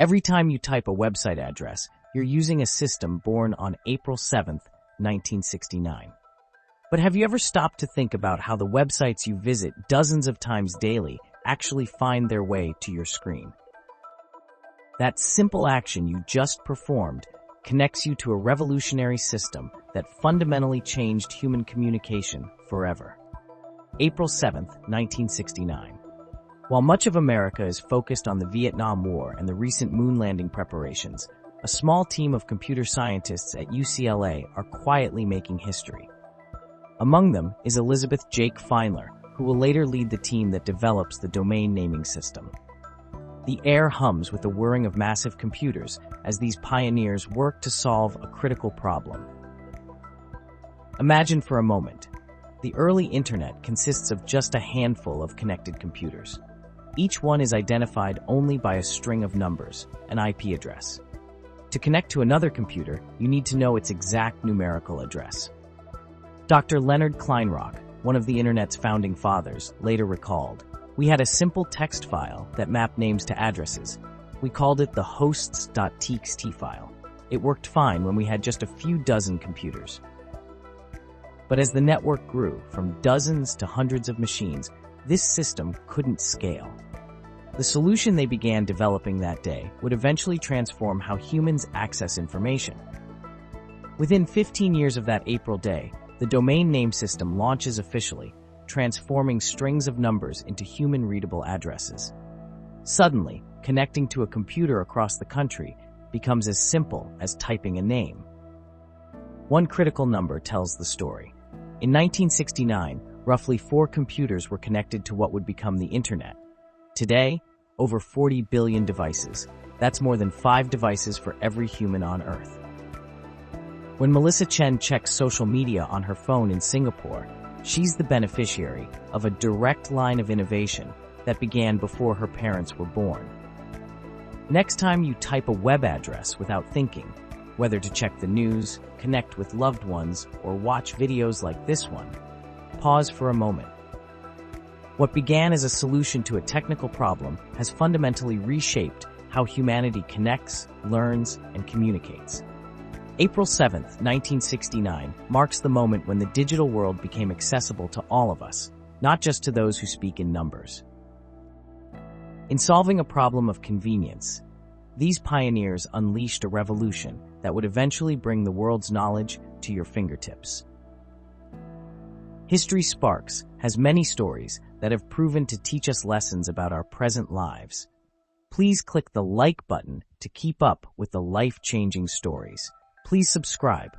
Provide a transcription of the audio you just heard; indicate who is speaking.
Speaker 1: Every time you type a website address, you're using a system born on April 7th, 1969. But have you ever stopped to think about how the websites you visit dozens of times daily actually find their way to your screen? That simple action you just performed connects you to a revolutionary system that fundamentally changed human communication forever. April 7th, 1969. While much of America is focused on the Vietnam War and the recent moon landing preparations, a small team of computer scientists at UCLA are quietly making history. Among them is Elizabeth Jake Feinler, who will later lead the team that develops the domain naming system. The air hums with the whirring of massive computers as these pioneers work to solve a critical problem. Imagine for a moment. The early internet consists of just a handful of connected computers. Each one is identified only by a string of numbers, an IP address. To connect to another computer, you need to know its exact numerical address. Dr. Leonard Kleinrock, one of the internet's founding fathers, later recalled, "We had a simple text file that mapped names to addresses. We called it the hosts.txt file. It worked fine when we had just a few dozen computers." But as the network grew from dozens to hundreds of machines, this system couldn't scale. The solution they began developing that day would eventually transform how humans access information. Within 15 years of that April day, the domain name system launches officially, transforming strings of numbers into human-readable addresses. Suddenly, connecting to a computer across the country becomes as simple as typing a name. One critical number tells the story. In 1969, roughly 4 computers were connected to what would become the Internet. Today, over 40 billion devices. That's more than 5 devices for every human on Earth. When Melissa Chen checks social media on her phone in Singapore, she's the beneficiary of a direct line of innovation that began before her parents were born. Next time you type a web address without thinking, whether to check the news, connect with loved ones, or watch videos like this one, pause for a moment. What began as a solution to a technical problem has fundamentally reshaped how humanity connects, learns, and communicates. April 7th, 1969 marks the moment when the digital world became accessible to all of us, not just to those who speak in numbers. In solving a problem of convenience, these pioneers unleashed a revolution that would eventually bring the world's knowledge to your fingertips. History Sparks has many stories that have proven to teach us lessons about our present lives. Please click the like button to keep up with the life-changing stories. Please subscribe